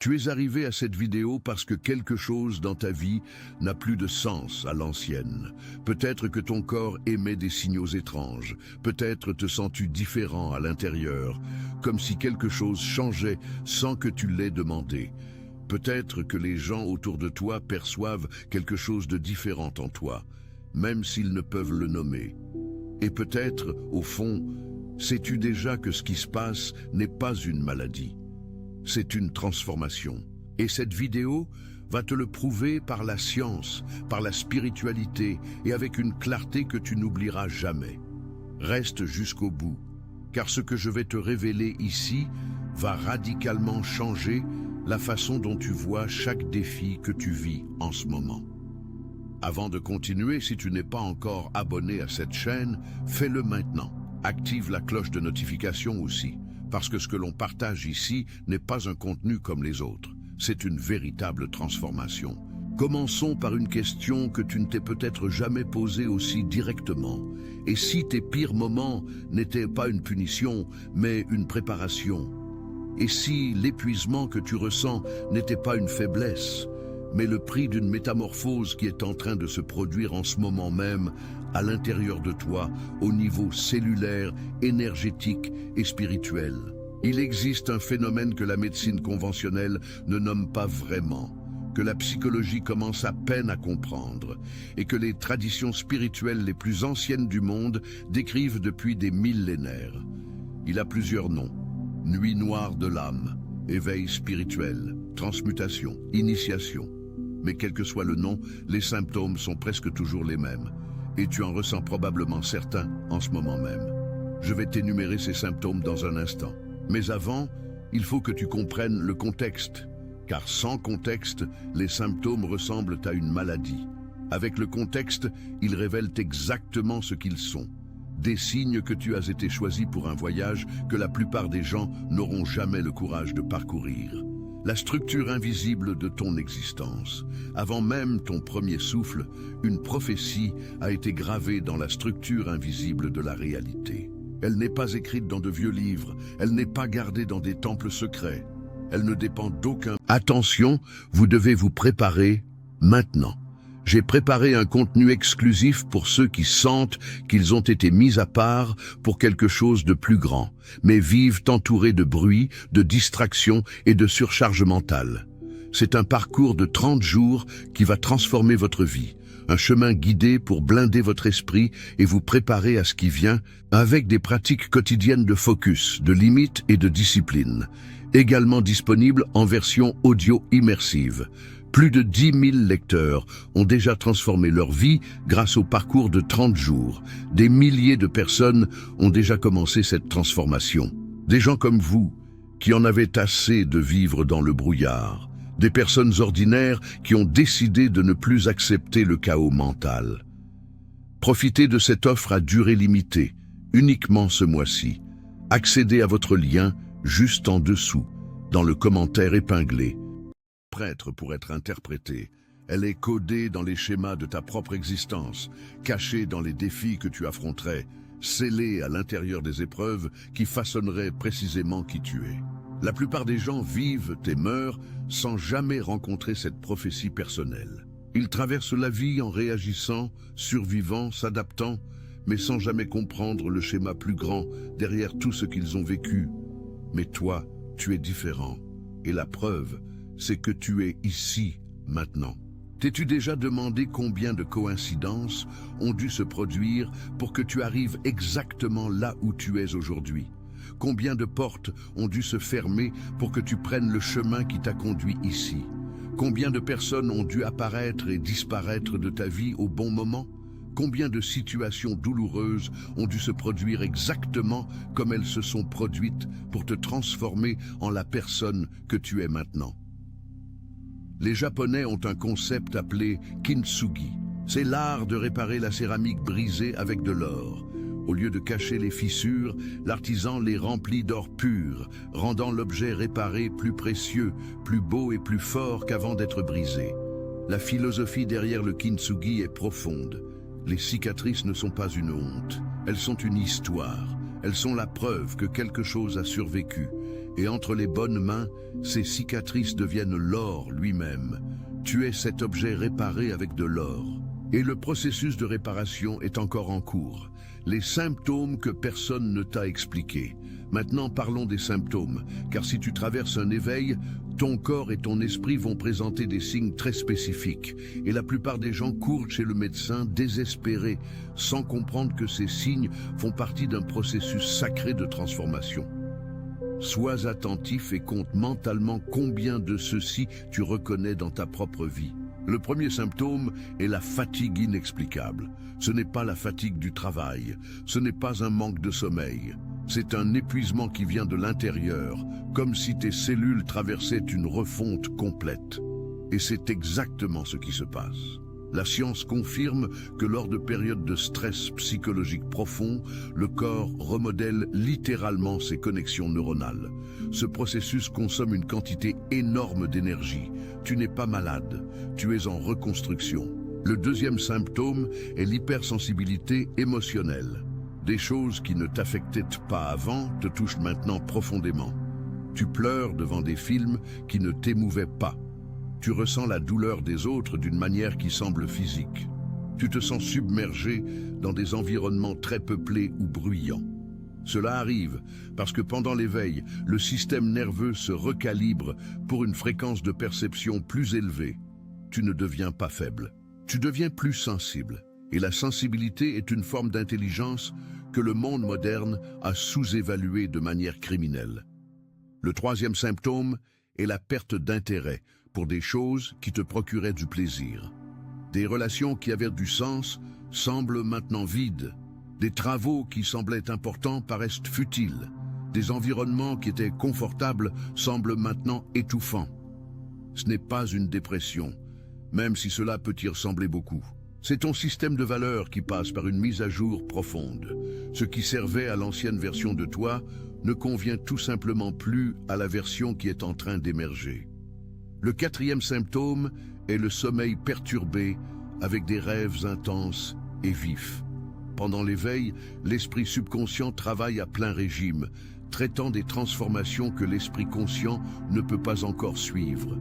Tu es arrivé à cette vidéo parce que quelque chose dans ta vie n'a plus de sens à l'ancienne. Peut-être que ton corps émet des signaux étranges. Peut-être te sens-tu différent à l'intérieur, comme si quelque chose changeait sans que tu l'aies demandé. Peut-être que les gens autour de toi perçoivent quelque chose de différent en toi, même s'ils ne peuvent le nommer. Et peut-être, au fond, sais-tu déjà que ce qui se passe n'est pas une maladie. C'est une transformation. Et cette vidéo va te le prouver par la science, par la spiritualité et avec une clarté que tu n'oublieras jamais. Reste jusqu'au bout, car ce que je vais te révéler ici va radicalement changer la façon dont tu vois chaque défi que tu vis en ce moment. Avant de continuer, si tu n'es pas encore abonné à cette chaîne, fais-le maintenant. Active la cloche de notification aussi, parce que ce que l'on partage ici n'est pas un contenu comme les autres. C'est une véritable transformation. Commençons par une question que tu ne t'es peut-être jamais posée aussi directement. Et si tes pires moments n'étaient pas une punition, mais une préparation? Et si l'épuisement que tu ressens n'était pas une faiblesse, mais le prix d'une métamorphose qui est en train de se produire en ce moment même à l'intérieur de toi, au niveau cellulaire, énergétique et spirituel? Il existe un phénomène que la médecine conventionnelle ne nomme pas vraiment, que la psychologie commence à peine à comprendre, et que les traditions spirituelles les plus anciennes du monde décrivent depuis des millénaires. Il a plusieurs noms: nuit noire de l'âme, éveil spirituel, transmutation, initiation. Mais quel que soit le nom, les symptômes sont presque toujours les mêmes. Et tu en ressens probablement certains en ce moment même. Je vais t'énumérer ces symptômes dans un instant. Mais avant, il faut que tu comprennes le contexte. Car sans contexte, les symptômes ressemblent à une maladie. Avec le contexte, ils révèlent exactement ce qu'ils sont. Des signes que tu as été choisi pour un voyage que la plupart des gens n'auront jamais le courage de parcourir. La structure invisible de ton existence. Avant même ton premier souffle, une prophétie a été gravée dans la structure invisible de la réalité. Elle n'est pas écrite dans de vieux livres, elle n'est pas gardée dans des temples secrets. Elle ne dépend d'aucun... Attention, vous devez vous préparer maintenant. J'ai préparé un contenu exclusif pour ceux qui sentent qu'ils ont été mis à part pour quelque chose de plus grand, mais vivent entourés de bruit, de distractions et de surcharge mentale. C'est un parcours de 30 jours qui va transformer votre vie, un chemin guidé pour blinder votre esprit et vous préparer à ce qui vient, avec des pratiques quotidiennes de focus, de limites et de discipline, également disponibles en version audio immersive. Plus de 10 000 lecteurs ont déjà transformé leur vie grâce au parcours de 30 jours. Des milliers de personnes ont déjà commencé cette transformation. Des gens comme vous, qui en avaient assez de vivre dans le brouillard. Des personnes ordinaires qui ont décidé de ne plus accepter le chaos mental. Profitez de cette offre à durée limitée, uniquement ce mois-ci. Accédez à votre lien juste en dessous, dans le commentaire épinglé. Prêtre pour être interprétée. Elle est codée dans les schémas de ta propre existence, cachée dans les défis que tu affronterais, scellée à l'intérieur des épreuves qui façonneraient précisément qui tu es. La plupart des gens vivent et meurent sans jamais rencontrer cette prophétie personnelle. Ils traversent la vie en réagissant, survivant, s'adaptant, mais sans jamais comprendre le schéma plus grand derrière tout ce qu'ils ont vécu. Mais toi, tu es différent. Et la preuve, c'est que tu es ici, maintenant. T'es-tu déjà demandé combien de coïncidences ont dû se produire pour que tu arrives exactement là où tu es aujourd'hui? Combien de portes ont dû se fermer pour que tu prennes le chemin qui t'a conduit ici? Combien de personnes ont dû apparaître et disparaître de ta vie au bon moment? Combien de situations douloureuses ont dû se produire exactement comme elles se sont produites pour te transformer en la personne que tu es maintenant? Les Japonais ont un concept appelé kintsugi. C'est l'art de réparer la céramique brisée avec de l'or. Au lieu de cacher les fissures, l'artisan les remplit d'or pur, rendant l'objet réparé plus précieux, plus beau et plus fort qu'avant d'être brisé. La philosophie derrière le kintsugi est profonde. Les cicatrices ne sont pas une honte, elles sont une histoire. Elles sont la preuve que quelque chose a survécu. Et entre les bonnes mains, ces cicatrices deviennent l'or lui-même. Tu es cet objet réparé avec de l'or. Et le processus de réparation est encore en cours. Les symptômes que personne ne t'a expliqués. Maintenant parlons des symptômes, car si tu traverses un éveil, ton corps et ton esprit vont présenter des signes très spécifiques. Et la plupart des gens courent chez le médecin désespérés, sans comprendre que ces signes font partie d'un processus sacré de transformation. Sois attentif et compte mentalement combien de ceux-ci tu reconnais dans ta propre vie. Le premier symptôme est la fatigue inexplicable. Ce n'est pas la fatigue du travail, ce n'est pas un manque de sommeil. C'est un épuisement qui vient de l'intérieur, comme si tes cellules traversaient une refonte complète. Et c'est exactement ce qui se passe. La science confirme que lors de périodes de stress psychologique profond, le corps remodèle littéralement ses connexions neuronales. Ce processus consomme une quantité énorme d'énergie. Tu n'es pas malade, tu es en reconstruction. Le deuxième symptôme est l'hypersensibilité émotionnelle. Des choses qui ne t'affectaient pas avant te touchent maintenant profondément. Tu pleures devant des films qui ne t'émouvaient pas. Tu ressens la douleur des autres d'une manière qui semble physique. Tu te sens submergé dans des environnements très peuplés ou bruyants. Cela arrive parce que pendant l'éveil, le système nerveux se recalibre pour une fréquence de perception plus élevée. Tu ne deviens pas faible. Tu deviens plus sensible. Et la sensibilité est une forme d'intelligence que le monde moderne a sous-évaluée de manière criminelle. Le troisième symptôme est la perte d'intérêt pour des choses qui te procuraient du plaisir. Des relations qui avaient du sens semblent maintenant vides. Des travaux qui semblaient importants paraissent futiles. Des environnements qui étaient confortables semblent maintenant étouffants. Ce n'est pas une dépression, même si cela peut y ressembler beaucoup. C'est ton système de valeurs qui passe par une mise à jour profonde. Ce qui servait à l'ancienne version de toi ne convient tout simplement plus à la version qui est en train d'émerger. Le quatrième symptôme est le sommeil perturbé avec des rêves intenses et vifs. Pendant l'éveil, l'esprit subconscient travaille à plein régime, traitant des transformations que l'esprit conscient ne peut pas encore suivre.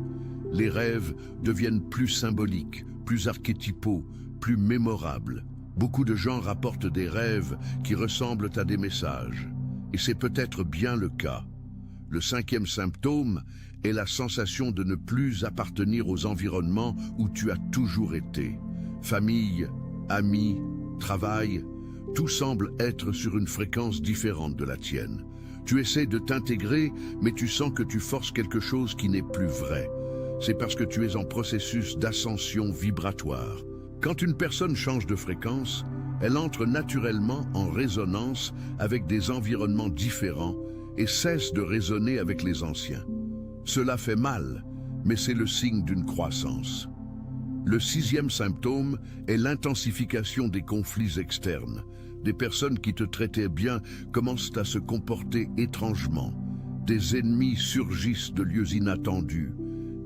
Les rêves deviennent plus symboliques, plus archétypaux, plus mémorables. Beaucoup de gens rapportent des rêves qui ressemblent à des messages. Et c'est peut-être bien le cas. Le cinquième symptôme est la sensation de ne plus appartenir aux environnements où tu as toujours été. Famille, amis, travail, tout semble être sur une fréquence différente de la tienne. Tu essaies de t'intégrer, mais tu sens que tu forces quelque chose qui n'est plus vrai. C'est parce que tu es en processus d'ascension vibratoire. Quand une personne change de fréquence, elle entre naturellement en résonance avec des environnements différents et cesse de résonner avec les anciens. Cela fait mal, mais c'est le signe d'une croissance. Le sixième symptôme est l'intensification des conflits externes. Des personnes qui te traitaient bien commencent à se comporter étrangement. Des ennemis surgissent de lieux inattendus.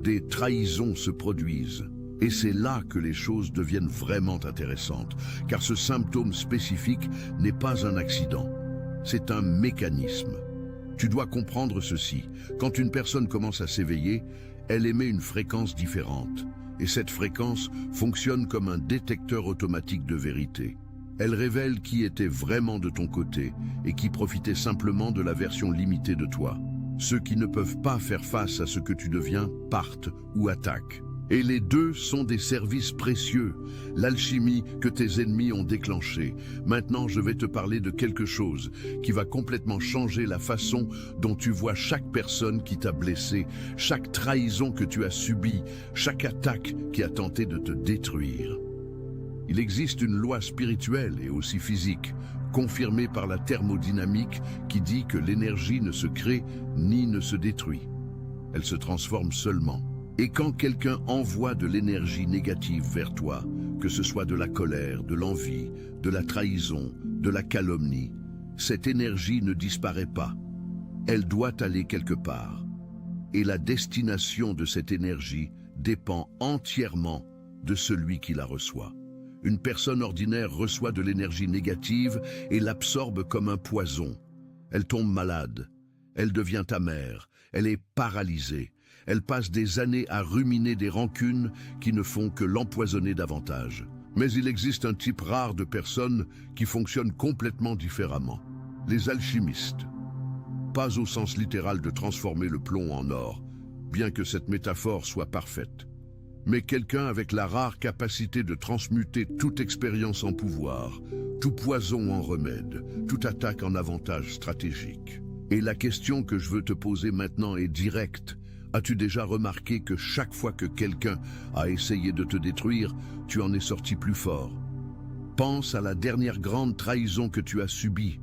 Des trahisons se produisent. Et c'est là que les choses deviennent vraiment intéressantes, car ce symptôme spécifique n'est pas un accident, c'est un mécanisme. Tu dois comprendre ceci, quand une personne commence à s'éveiller, elle émet une fréquence différente, et cette fréquence fonctionne comme un détecteur automatique de vérité. Elle révèle qui était vraiment de ton côté et qui profitait simplement de la version limitée de toi. Ceux qui ne peuvent pas faire face à ce que tu deviens partent ou attaquent. Et les deux sont des services précieux, l'alchimie que tes ennemis ont déclenchée. Maintenant, je vais te parler de quelque chose qui va complètement changer la façon dont tu vois chaque personne qui t'a blessé, chaque trahison que tu as subie, chaque attaque qui a tenté de te détruire. Il existe une loi spirituelle et aussi physique, confirmée par la thermodynamique, qui dit que l'énergie ne se crée ni ne se détruit. Elle se transforme seulement. Et quand quelqu'un envoie de l'énergie négative vers toi, que ce soit de la colère, de l'envie, de la trahison, de la calomnie, cette énergie ne disparaît pas. Elle doit aller quelque part. Et la destination de cette énergie dépend entièrement de celui qui la reçoit. Une personne ordinaire reçoit de l'énergie négative et l'absorbe comme un poison. Elle tombe malade. Elle devient amère, elle est paralysée. Elle passe des années à ruminer des rancunes qui ne font que l'empoisonner davantage. Mais il existe un type rare de personnes qui fonctionnent complètement différemment. Les alchimistes. Pas au sens littéral de transformer le plomb en or, bien que cette métaphore soit parfaite. Mais quelqu'un avec la rare capacité de transmuter toute expérience en pouvoir, tout poison en remède, toute attaque en avantage stratégique. Et la question que je veux te poser maintenant est directe. As-tu déjà remarqué que chaque fois que quelqu'un a essayé de te détruire, tu en es sorti plus fort? Pense à la dernière grande trahison que tu as subie.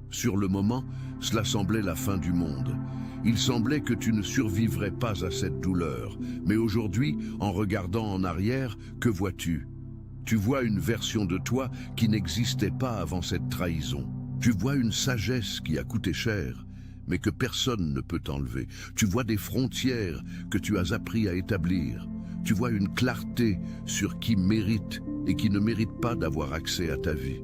Sur le moment, cela semblait la fin du monde. Il semblait que tu ne survivrais pas à cette douleur. Mais aujourd'hui, en regardant en arrière, que vois-tu? Tu vois une version de toi qui n'existait pas avant cette trahison. Tu vois une sagesse qui a coûté cher, mais que personne ne peut enlever. Tu vois des frontières que tu as appris à établir. Tu vois une clarté sur qui mérite et qui ne mérite pas d'avoir accès à ta vie.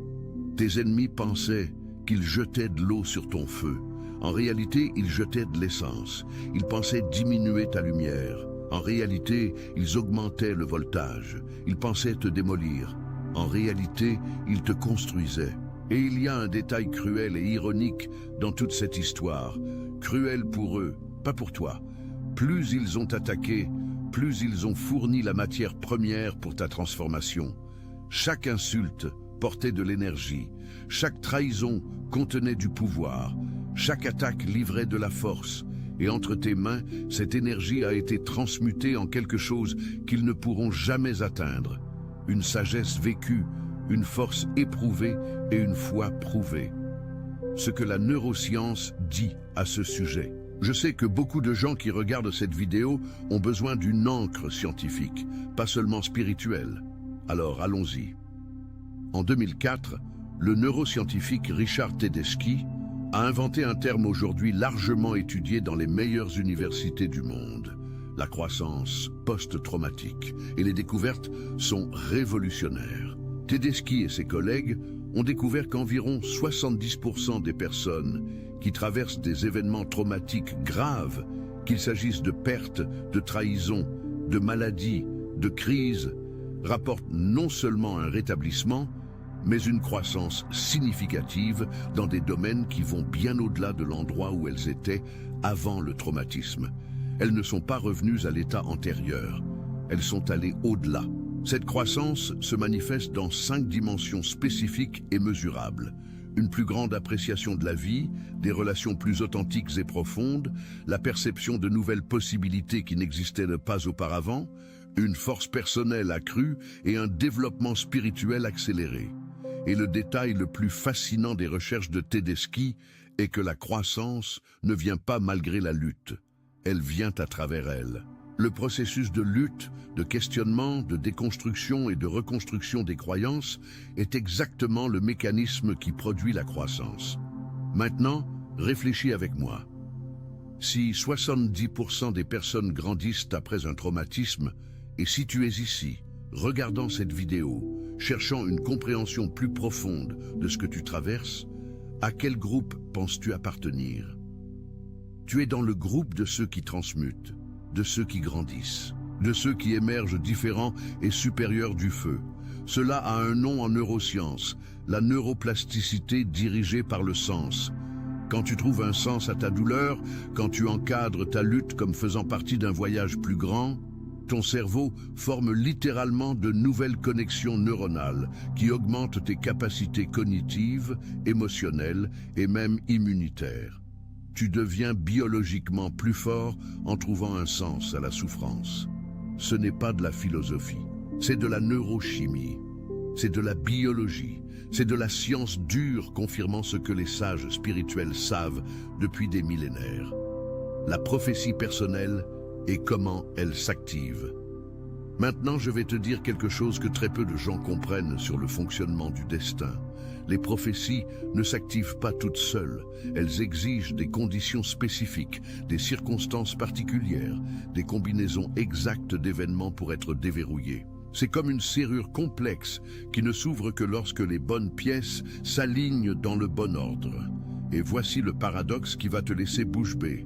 Tes ennemis pensaient qu'ils jetaient de l'eau sur ton feu. En réalité, ils jetaient de l'essence. Ils pensaient diminuer ta lumière. En réalité, ils augmentaient le voltage. Ils pensaient te démolir. En réalité, ils te construisaient. Et il y a un détail cruel et ironique dans toute cette histoire. Cruel pour eux, pas pour toi. Plus ils ont attaqué, plus ils ont fourni la matière première pour ta transformation. Chaque insulte portait de l'énergie. Chaque trahison contenait du pouvoir. Chaque attaque livrait de la force. Et entre tes mains, cette énergie a été transmutée en quelque chose qu'ils ne pourront jamais atteindre. Une sagesse vécue, une force éprouvée et une foi prouvée. Ce que la neuroscience dit à ce sujet. Je sais que beaucoup de gens qui regardent cette vidéo ont besoin d'une encre scientifique, pas seulement spirituelle. Alors allons-y. En 2004, le neuroscientifique Richard Tedeschi a inventé un terme aujourd'hui largement étudié dans les meilleures universités du monde. La croissance post-traumatique. Et les découvertes sont révolutionnaires. Tedeschi et ses collègues ont découvert qu'environ 70% des personnes qui traversent des événements traumatiques graves, qu'il s'agisse de pertes, de trahisons, de maladies, de crises, rapportent non seulement un rétablissement, mais une croissance significative dans des domaines qui vont bien au-delà de l'endroit où elles étaient avant le traumatisme. Elles ne sont pas revenues à l'état antérieur, elles sont allées au-delà. Cette croissance se manifeste dans 5 dimensions spécifiques et mesurables. Une plus grande appréciation de la vie, des relations plus authentiques et profondes, la perception de nouvelles possibilités qui n'existaient pas auparavant, une force personnelle accrue et un développement spirituel accéléré. Et le détail le plus fascinant des recherches de Tedeschi est que la croissance ne vient pas malgré la lutte, elle vient à travers elle. Le processus de lutte, de questionnement, de déconstruction et de reconstruction des croyances est exactement le mécanisme qui produit la croissance. Maintenant, réfléchis avec moi. Si 70% des personnes grandissent après un traumatisme, et si tu es ici, regardant cette vidéo, cherchant une compréhension plus profonde de ce que tu traverses, à quel groupe penses-tu appartenir? Tu es dans le groupe de ceux qui transmutent, de ceux qui grandissent, de ceux qui émergent différents et supérieurs du feu. Cela a un nom en neurosciences, la neuroplasticité dirigée par le sens. Quand tu trouves un sens à ta douleur, quand tu encadres ta lutte comme faisant partie d'un voyage plus grand, ton cerveau forme littéralement de nouvelles connexions neuronales qui augmentent tes capacités cognitives, émotionnelles et même immunitaires. Tu deviens biologiquement plus fort en trouvant un sens à la souffrance. Ce n'est pas de la philosophie, c'est de la neurochimie, c'est de la biologie, c'est de la science dure confirmant ce que les sages spirituels savent depuis des millénaires. La prophétie personnelle et comment elle s'active. Maintenant, je vais te dire quelque chose que très peu de gens comprennent sur le fonctionnement du destin. Les prophéties ne s'activent pas toutes seules. Elles exigent des conditions spécifiques, des circonstances particulières, des combinaisons exactes d'événements pour être déverrouillées. C'est comme une serrure complexe qui ne s'ouvre que lorsque les bonnes pièces s'alignent dans le bon ordre. Et voici le paradoxe qui va te laisser bouche bée.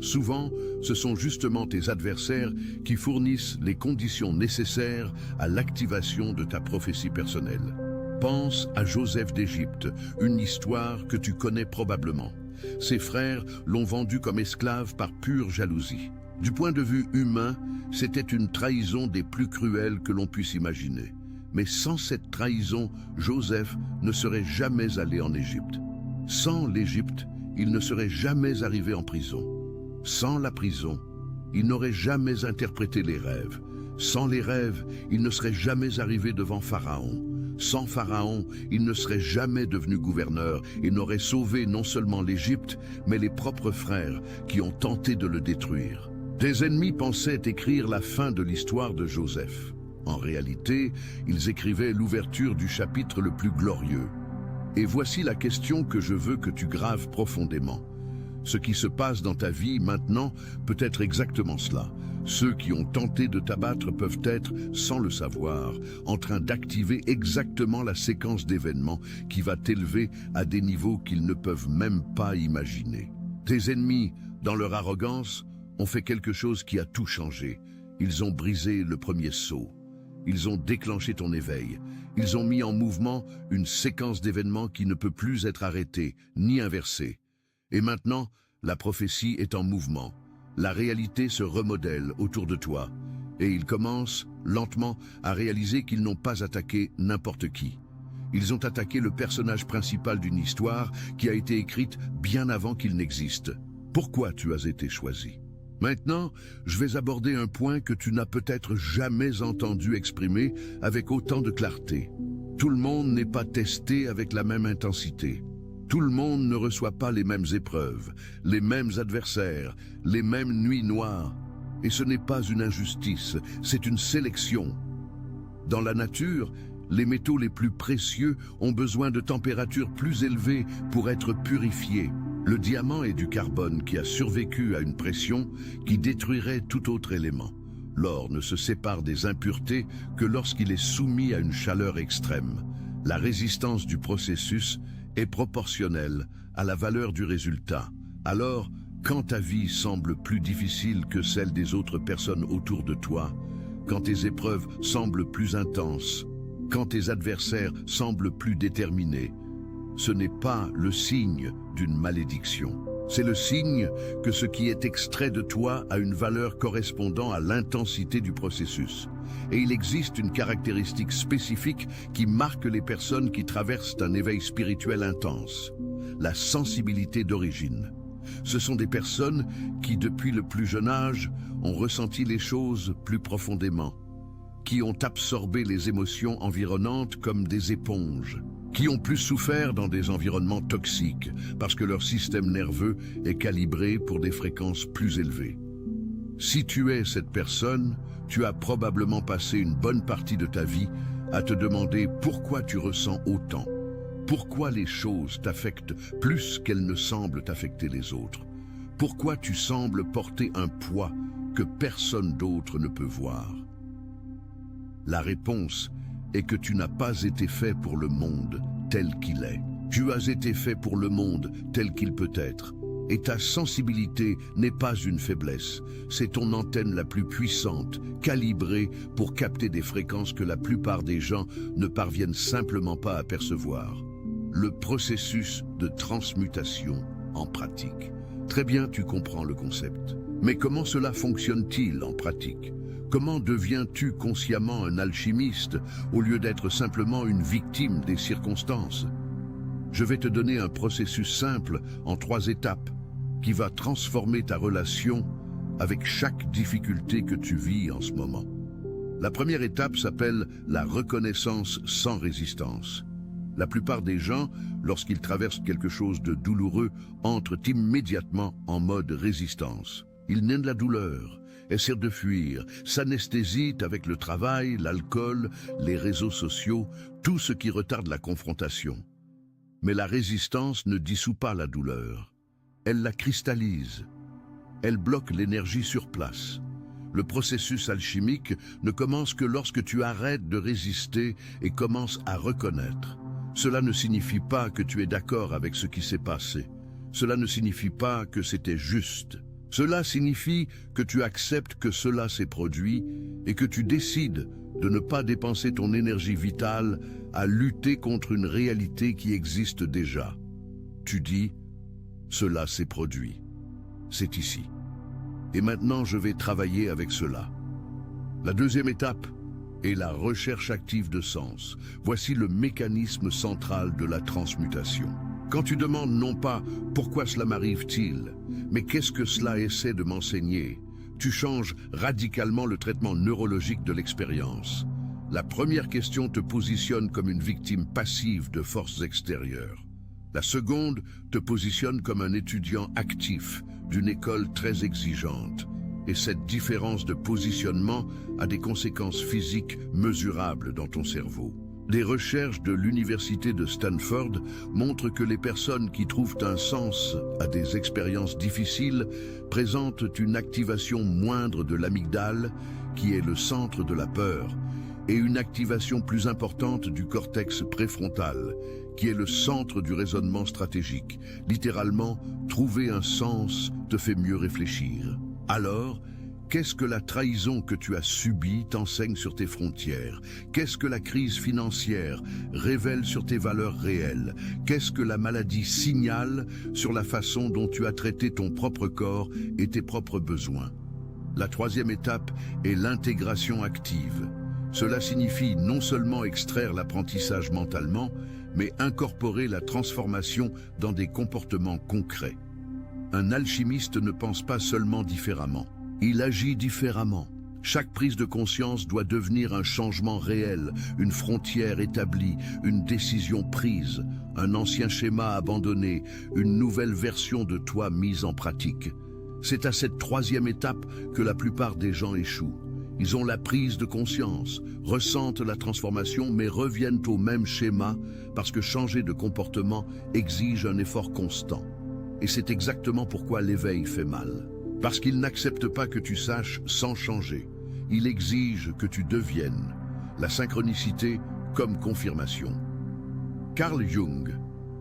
Souvent, ce sont justement tes adversaires qui fournissent les conditions nécessaires à l'activation de ta prophétie personnelle. Pense à Joseph d'Égypte, une histoire que tu connais probablement. Ses frères l'ont vendu comme esclave par pure jalousie. Du point de vue humain, c'était une trahison des plus cruelles que l'on puisse imaginer. Mais sans cette trahison, Joseph ne serait jamais allé en Égypte. Sans l'Égypte, il ne serait jamais arrivé en prison. Sans la prison, il n'aurait jamais interprété les rêves. Sans les rêves, il ne serait jamais arrivé devant Pharaon. Sans Pharaon, il ne serait jamais devenu gouverneur et n'aurait sauvé non seulement l'Égypte, mais les propres frères qui ont tenté de le détruire. Tes ennemis pensaient écrire la fin de l'histoire de Joseph. En réalité, ils écrivaient l'ouverture du chapitre le plus glorieux. Et voici la question que je veux que tu graves profondément. Ce qui se passe dans ta vie maintenant peut être exactement cela. Ceux qui ont tenté de t'abattre peuvent être, sans le savoir, en train d'activer exactement la séquence d'événements qui va t'élever à des niveaux qu'ils ne peuvent même pas imaginer. Tes ennemis, dans leur arrogance, ont fait quelque chose qui a tout changé. Ils ont brisé le premier sceau. Ils ont déclenché ton éveil. Ils ont mis en mouvement une séquence d'événements qui ne peut plus être arrêtée, ni inversée. Et maintenant, la prophétie est en mouvement. La réalité se remodèle autour de toi. Et ils commencent, lentement, à réaliser qu'ils n'ont pas attaqué n'importe qui. Ils ont attaqué le personnage principal d'une histoire qui a été écrite bien avant qu'il n'existe. Pourquoi tu as été choisi ? Maintenant, je vais aborder un point que tu n'as peut-être jamais entendu exprimer avec autant de clarté. Tout le monde n'est pas testé avec la même intensité. Tout le monde ne reçoit pas les mêmes épreuves, les mêmes adversaires, les mêmes nuits noires. Et ce n'est pas une injustice, c'est une sélection. Dans la nature, les métaux les plus précieux ont besoin de températures plus élevées pour être purifiés. Le diamant est du carbone qui a survécu à une pression qui détruirait tout autre élément. L'or ne se sépare des impuretés que lorsqu'il est soumis à une chaleur extrême. La résistance du processus est proportionnelle à la valeur du résultat. Alors, quand ta vie semble plus difficile que celle des autres personnes autour de toi, quand tes épreuves semblent plus intenses, quand tes adversaires semblent plus déterminés, ce n'est pas le signe d'une malédiction. C'est le signe que ce qui est extrait de toi a une valeur correspondant à l'intensité du processus. Et il existe une caractéristique spécifique qui marque les personnes qui traversent un éveil spirituel intense: la sensibilité d'origine. Ce sont des personnes qui, depuis le plus jeune âge, ont ressenti les choses plus profondément, qui ont absorbé les émotions environnantes comme des éponges, qui ont plus souffert dans des environnements toxiques parce que leur système nerveux est calibré pour des fréquences plus élevées. Si tu es cette personne, tu as probablement passé une bonne partie de ta vie à te demander pourquoi tu ressens autant, pourquoi les choses t'affectent plus qu'elles ne semblent affecter les autres, pourquoi tu sembles porter un poids que personne d'autre ne peut voir. La réponse est que tu n'as pas été fait pour le monde tel qu'il est. Tu as été fait pour le monde tel qu'il peut être. Et ta sensibilité n'est pas une faiblesse, c'est ton antenne la plus puissante, calibrée pour capter des fréquences que la plupart des gens ne parviennent simplement pas à percevoir. Le processus de transmutation en pratique. Très bien, tu comprends le concept. Mais comment cela fonctionne-t-il en pratique ? Comment deviens-tu consciemment un alchimiste au lieu d'être simplement une victime des circonstances ? Je vais te donner un processus simple en 3 étapes qui va transformer ta relation avec chaque difficulté que tu vis en ce moment. La première étape s'appelle la reconnaissance sans résistance. La plupart des gens, lorsqu'ils traversent quelque chose de douloureux, entrent immédiatement en mode résistance. Ils naissent de la douleur, essaient de fuir, s'anesthésient avec le travail, l'alcool, les réseaux sociaux, tout ce qui retarde la confrontation. Mais la résistance ne dissout pas la douleur. Elle la cristallise. Elle bloque l'énergie sur place. Le processus alchimique ne commence que lorsque tu arrêtes de résister et commences à reconnaître. Cela ne signifie pas que tu es d'accord avec ce qui s'est passé. cela ne signifie pas que c'était juste. Cela signifie que tu acceptes que cela s'est produit et que tu décides de ne pas dépenser ton énergie vitale à lutter contre une réalité qui existe déjà. Tu dis, cela s'est produit. C'est ici. Et maintenant, je vais travailler avec cela. La deuxième étape est la recherche active de sens. Voici le mécanisme central de la transmutation. Quand tu demandes non pas « pourquoi cela m'arrive-t-il » mais « qu'est-ce que cela essaie de m'enseigner ?» tu changes radicalement le traitement neurologique de l'expérience. La première question te positionne comme une victime passive de forces extérieures. La seconde te positionne comme un étudiant actif d'une école très exigeante. Et cette différence de positionnement a des conséquences physiques mesurables dans ton cerveau. Des recherches de l'université de Stanford montrent que les personnes qui trouvent un sens à des expériences difficiles présentent une activation moindre de l'amygdale, qui est le centre de la peur, et une activation plus importante du cortex préfrontal, qui est le centre du raisonnement stratégique. Littéralement, trouver un sens te fait mieux réfléchir. Alors, qu'est-ce que la trahison que tu as subie t'enseigne sur tes frontières? Qu'est-ce que la crise financière révèle sur tes valeurs réelles? Qu'est-ce que la maladie signale sur la façon dont tu as traité ton propre corps et tes propres besoins? La troisième étape est l'intégration active. Cela signifie non seulement extraire l'apprentissage mentalement, mais incorporer la transformation dans des comportements concrets. Un alchimiste ne pense pas seulement différemment. Il agit différemment. Chaque prise de conscience doit devenir un changement réel, une frontière établie, une décision prise, un ancien schéma abandonné, une nouvelle version de toi mise en pratique. C'est à cette troisième étape que la plupart des gens échouent. Ils ont la prise de conscience, ressentent la transformation, mais reviennent au même schéma parce que changer de comportement exige un effort constant. Et c'est exactement pourquoi l'éveil fait mal. Parce qu'il n'accepte pas que tu saches sans changer. Il exige que tu deviennes. La synchronicité comme confirmation. Carl Jung,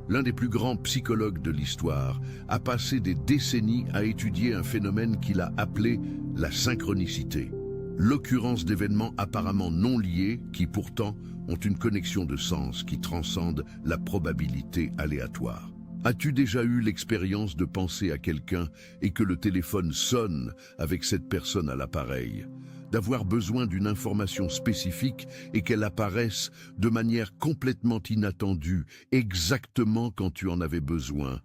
l'un des plus grands psychologues de l'histoire, a passé des décennies à étudier un phénomène qu'il a appelé la synchronicité. L'occurrence d'événements apparemment non liés qui pourtant ont une connexion de sens qui transcende la probabilité aléatoire. As-tu déjà eu l'expérience de penser à quelqu'un et que le téléphone sonne avec cette personne à l'appareil? D'avoir besoin d'une information spécifique et qu'elle apparaisse de manière complètement inattendue, exactement quand tu en avais besoin?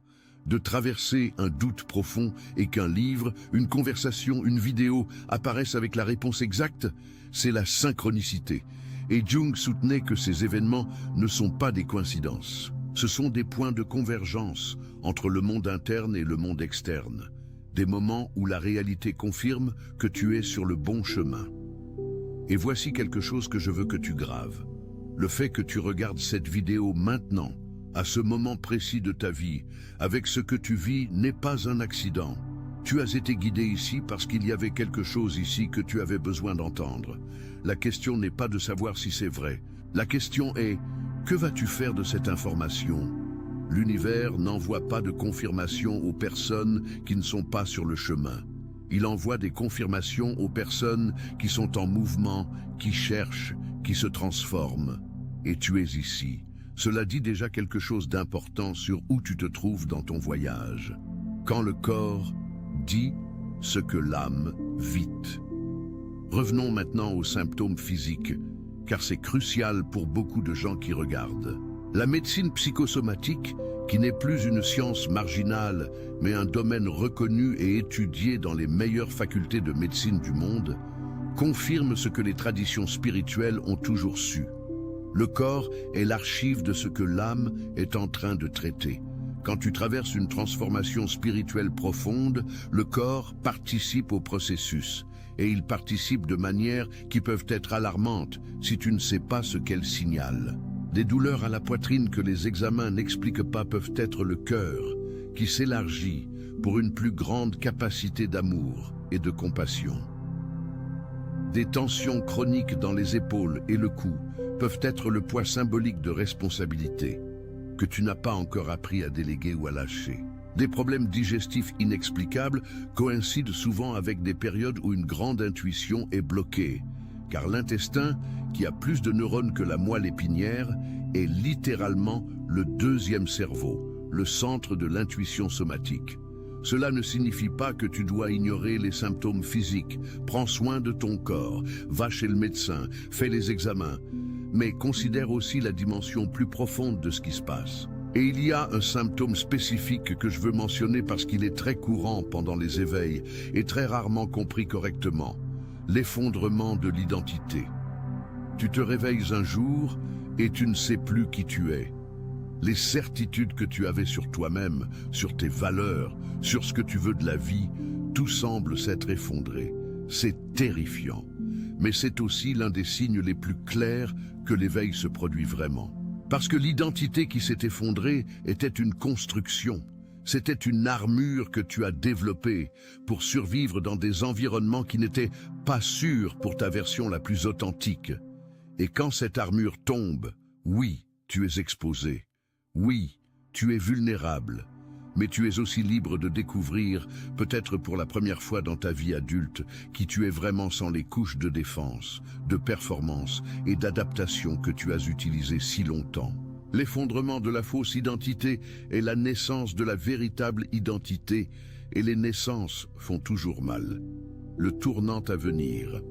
De traverser un doute profond et qu'un livre, une conversation, une vidéo apparaissent avec la réponse exacte? C'est la synchronicité. Et Jung soutenait que ces événements ne sont pas des coïncidences. Ce sont des points de convergence entre le monde interne et le monde externe. Des moments où la réalité confirme que tu es sur le bon chemin. Et voici quelque chose que je veux que tu graves. Le fait que tu regardes cette vidéo maintenant, à ce moment précis de ta vie, avec ce que tu vis, n'est pas un accident. Tu as été guidé ici parce qu'il y avait quelque chose ici que tu avais besoin d'entendre. La question n'est pas de savoir si c'est vrai. La question est, que vas-tu faire de cette information? L'univers n'envoie pas de confirmation aux personnes qui ne sont pas sur le chemin. Il envoie des confirmations aux personnes qui sont en mouvement, qui cherchent, qui se transforment. Et tu es ici. Cela dit déjà quelque chose d'important sur où tu te trouves dans ton voyage. Quand le corps dit ce que l'âme vit. Revenons maintenant aux symptômes physiques, car c'est crucial pour beaucoup de gens qui regardent. La médecine psychosomatique, qui n'est plus une science marginale, mais un domaine reconnu et étudié dans les meilleures facultés de médecine du monde, confirme ce que les traditions spirituelles ont toujours su. Le corps est l'archive de ce que l'âme est en train de traiter. Quand tu traverses une transformation spirituelle profonde, le corps participe au processus. Et il participe de manières qui peuvent être alarmantes si tu ne sais pas ce qu'elles signalent. Des douleurs à la poitrine que les examens n'expliquent pas peuvent être le cœur, qui s'élargit pour une plus grande capacité d'amour et de compassion. Des tensions chroniques dans les épaules et le cou peuvent être le poids symbolique de responsabilité que tu n'as pas encore appris à déléguer ou à lâcher. Des problèmes digestifs inexplicables coïncident souvent avec des périodes où une grande intuition est bloquée, car l'intestin, qui a plus de neurones que la moelle épinière, est littéralement le deuxième cerveau, le centre de l'intuition somatique. Cela ne signifie pas que tu dois ignorer les symptômes physiques. Prends soin de ton corps, va chez le médecin, fais les examens, mais considère aussi la dimension plus profonde de ce qui se passe. Et il y a un symptôme spécifique que je veux mentionner parce qu'il est très courant pendant les éveils et très rarement compris correctement: l'effondrement de l'identité. Tu te réveilles un jour et tu ne sais plus qui tu es. Les certitudes que tu avais sur toi-même, sur tes valeurs, sur ce que tu veux de la vie, tout semble s'être effondré. C'est terrifiant, mais c'est aussi l'un des signes les plus clairs que l'éveil se produit vraiment. Parce que l'identité qui s'est effondrée était une construction. C'était une armure que tu as développée pour survivre dans des environnements qui n'étaient pas sûrs pour ta version la plus authentique. Et quand cette armure tombe, oui, tu es exposé. Oui, tu es vulnérable, mais tu es aussi libre de découvrir, peut-être pour la première fois dans ta vie adulte, qui tu es vraiment sans les couches de défense, de performance et d'adaptation que tu as utilisées si longtemps. L'effondrement de la fausse identité est la naissance de la véritable identité, et les naissances font toujours mal. Le tournant à venir.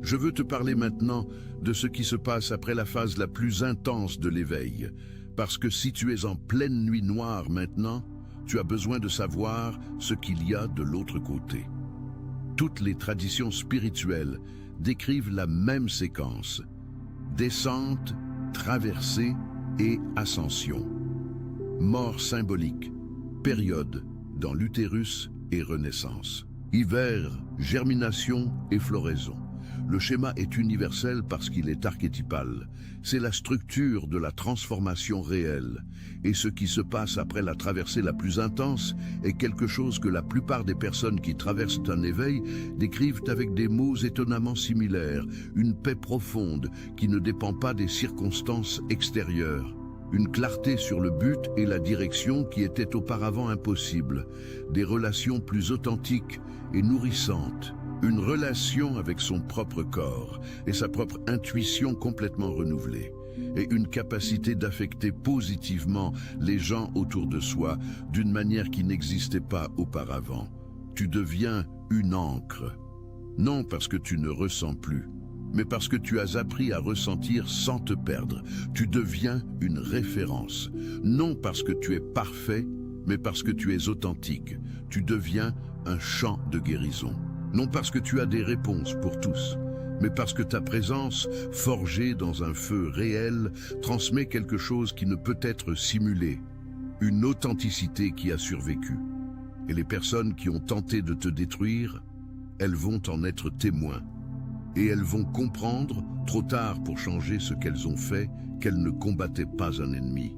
Je veux te parler maintenant de ce qui se passe après la phase la plus intense de l'éveil. Parce que si tu es en pleine nuit noire maintenant, tu as besoin de savoir ce qu'il y a de l'autre côté. Toutes les traditions spirituelles décrivent la même séquence: descente, traversée et ascension. Mort symbolique, période dans l'utérus et renaissance. Hiver, germination et floraison. Le schéma est universel parce qu'il est archétypal. C'est la structure de la transformation réelle. Et ce qui se passe après la traversée la plus intense est quelque chose que la plupart des personnes qui traversent un éveil décrivent avec des mots étonnamment similaires. Une paix profonde qui ne dépend pas des circonstances extérieures. Une clarté sur le but et la direction qui étaient auparavant impossibles. Des relations plus authentiques et nourrissantes. Une relation avec son propre corps et sa propre intuition complètement renouvelée. Et une capacité d'affecter positivement les gens autour de soi d'une manière qui n'existait pas auparavant. Tu deviens une ancre. Non parce que tu ne ressens plus, mais parce que tu as appris à ressentir sans te perdre. Tu deviens une référence. Non parce que tu es parfait, mais parce que tu es authentique. Tu deviens un champ de guérison. Non parce que tu as des réponses pour tous, mais parce que ta présence, forgée dans un feu réel, transmet quelque chose qui ne peut être simulé. Une authenticité qui a survécu. Et les personnes qui ont tenté de te détruire, elles vont en être témoins. Et elles vont comprendre, trop tard pour changer ce qu'elles ont fait, qu'elles ne combattaient pas un ennemi.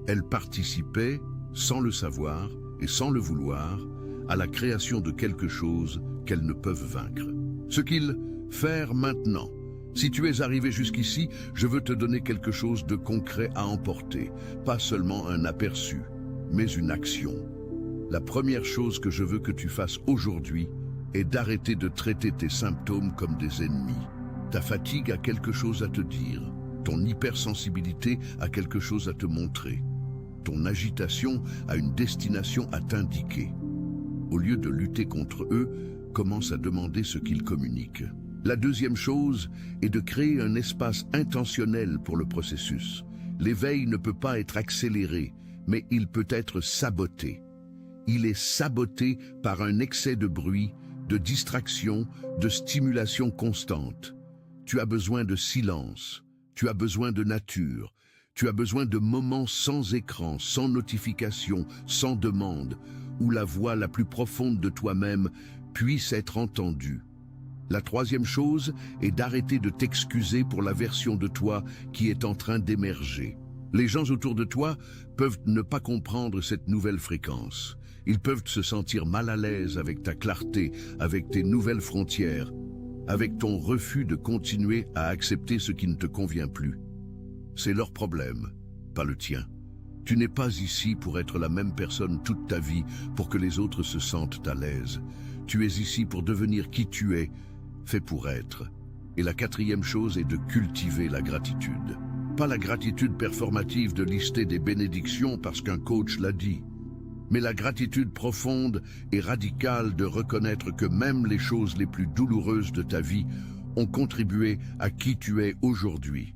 Elles participaient, sans le savoir et sans le vouloir, à la création de quelque chose qu'elles ne peuvent vaincre. Ce qu'ils font maintenant. Si tu es arrivé jusqu'ici, je veux te donner quelque chose de concret à emporter. Pas seulement un aperçu, mais une action. La première chose que je veux que tu fasses aujourd'hui est d'arrêter de traiter tes symptômes comme des ennemis. Ta fatigue a quelque chose à te dire. Ton hypersensibilité a quelque chose à te montrer. Ton agitation a une destination à t'indiquer. Au lieu de lutter contre eux, commence à demander ce qu'ils communiquent. La deuxième chose est de créer un espace intentionnel pour le processus. L'éveil ne peut pas être accéléré, mais il peut être saboté. Il est saboté par un excès de bruit, de distraction, de stimulation constante. Tu as besoin de silence, tu as besoin de nature, tu as besoin de moments sans écran, sans notification, sans demande, où la voix la plus profonde de toi-même puisse être entendue. La troisième chose est d'arrêter de t'excuser pour la version de toi qui est en train d'émerger. Les gens autour de toi peuvent ne pas comprendre cette nouvelle fréquence. Ils peuvent se sentir mal à l'aise avec ta clarté, avec tes nouvelles frontières, avec ton refus de continuer à accepter ce qui ne te convient plus. C'est leur problème, pas le tien. Tu n'es pas ici pour être la même personne toute ta vie, pour que les autres se sentent à l'aise. Tu es ici pour devenir qui tu es, fait pour être. Et la quatrième chose est de cultiver la gratitude. Pas la gratitude performative de lister des bénédictions parce qu'un coach l'a dit, mais la gratitude profonde et radicale de reconnaître que même les choses les plus douloureuses de ta vie ont contribué à qui tu es aujourd'hui.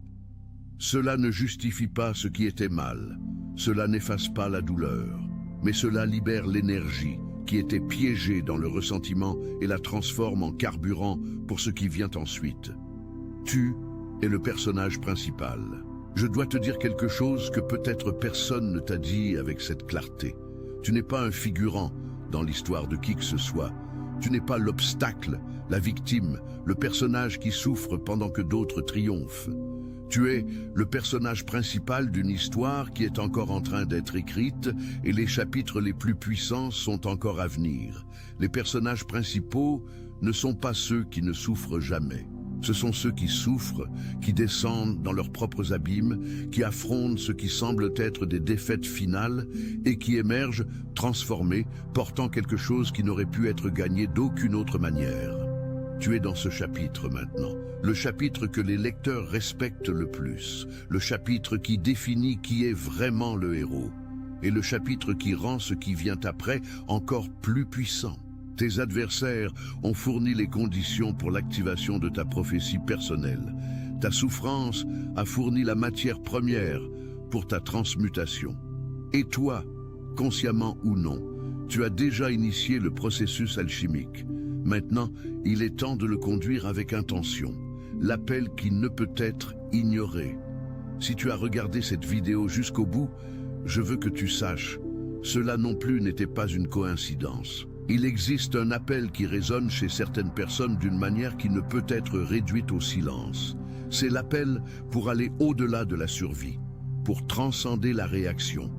Cela ne justifie pas ce qui était mal, cela n'efface pas la douleur, mais cela libère l'énergie qui était piégée dans le ressentiment et la transforme en carburant pour ce qui vient ensuite. Tu es le personnage principal. Je dois te dire quelque chose que peut-être personne ne t'a dit avec cette clarté. Tu n'es pas un figurant dans l'histoire de qui que ce soit. Tu n'es pas l'obstacle, la victime, le personnage qui souffre pendant que d'autres triomphent. Tu es le personnage principal d'une histoire qui est encore en train d'être écrite et les chapitres les plus puissants sont encore à venir. Les personnages principaux ne sont pas ceux qui ne souffrent jamais. Ce sont ceux qui souffrent, qui descendent dans leurs propres abîmes, qui affrontent ce qui semble être des défaites finales et qui émergent transformés, portant quelque chose qui n'aurait pu être gagné d'aucune autre manière. Tu es dans ce chapitre maintenant, le chapitre que les lecteurs respectent le plus, le chapitre qui définit qui est vraiment le héros, et le chapitre qui rend ce qui vient après encore plus puissant. Tes adversaires ont fourni les conditions pour l'activation de ta prophétie personnelle. Ta souffrance a fourni la matière première pour ta transmutation. Et toi, consciemment ou non, tu as déjà initié le processus alchimique. Maintenant, il est temps de le conduire avec intention. L'appel qui ne peut être ignoré. Si tu as regardé cette vidéo jusqu'au bout, je veux que tu saches, cela non plus n'était pas une coïncidence. Il existe un appel qui résonne chez certaines personnes d'une manière qui ne peut être réduite au silence. C'est l'appel pour aller au-delà de la survie, pour transcender la réaction,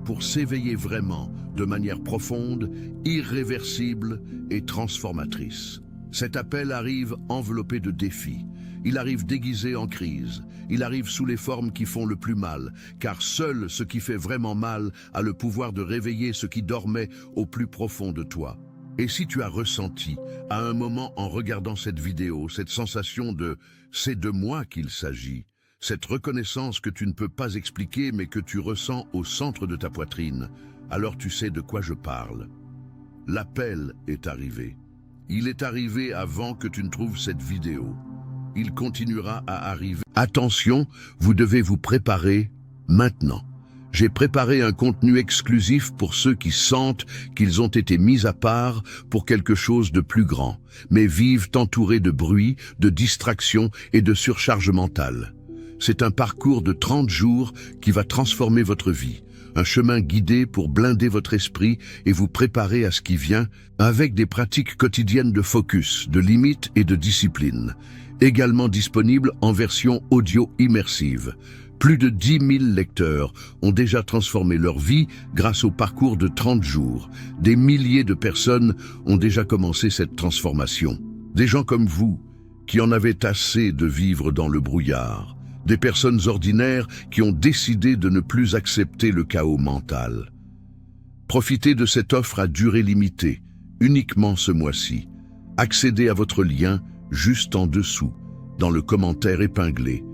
pour s'éveiller vraiment de manière profonde, irréversible et transformatrice. Cet appel arrive enveloppé de défis. Il arrive déguisé en crise. Il arrive sous les formes qui font le plus mal, car seul ce qui fait vraiment mal a le pouvoir de réveiller ce qui dormait au plus profond de toi. Et si tu as ressenti, à un moment en regardant cette vidéo, cette sensation de « c'est de moi qu'il s'agit », cette reconnaissance que tu ne peux pas expliquer mais que tu ressens au centre de ta poitrine, alors tu sais de quoi je parle. L'appel est arrivé. Il est arrivé avant que tu ne trouves cette vidéo. Il continuera à arriver. Attention, vous devez vous préparer maintenant. J'ai préparé un contenu exclusif pour ceux qui sentent qu'ils ont été mis à part pour quelque chose de plus grand, mais vivent entourés de bruit, de distractions et de surcharge mentale. C'est un parcours de 30 jours qui va transformer votre vie. Un chemin guidé pour blinder votre esprit et vous préparer à ce qui vient avec des pratiques quotidiennes de focus, de limites et de discipline. Également disponible en version audio immersive. Plus de 10 000 lecteurs ont déjà transformé leur vie grâce au parcours de 30 jours. Des milliers de personnes ont déjà commencé cette transformation. Des gens comme vous, qui en avaient assez de vivre dans le brouillard. Des personnes ordinaires qui ont décidé de ne plus accepter le chaos mental. Profitez de cette offre à durée limitée, uniquement ce mois-ci. Accédez à votre lien juste en dessous, dans le commentaire épinglé.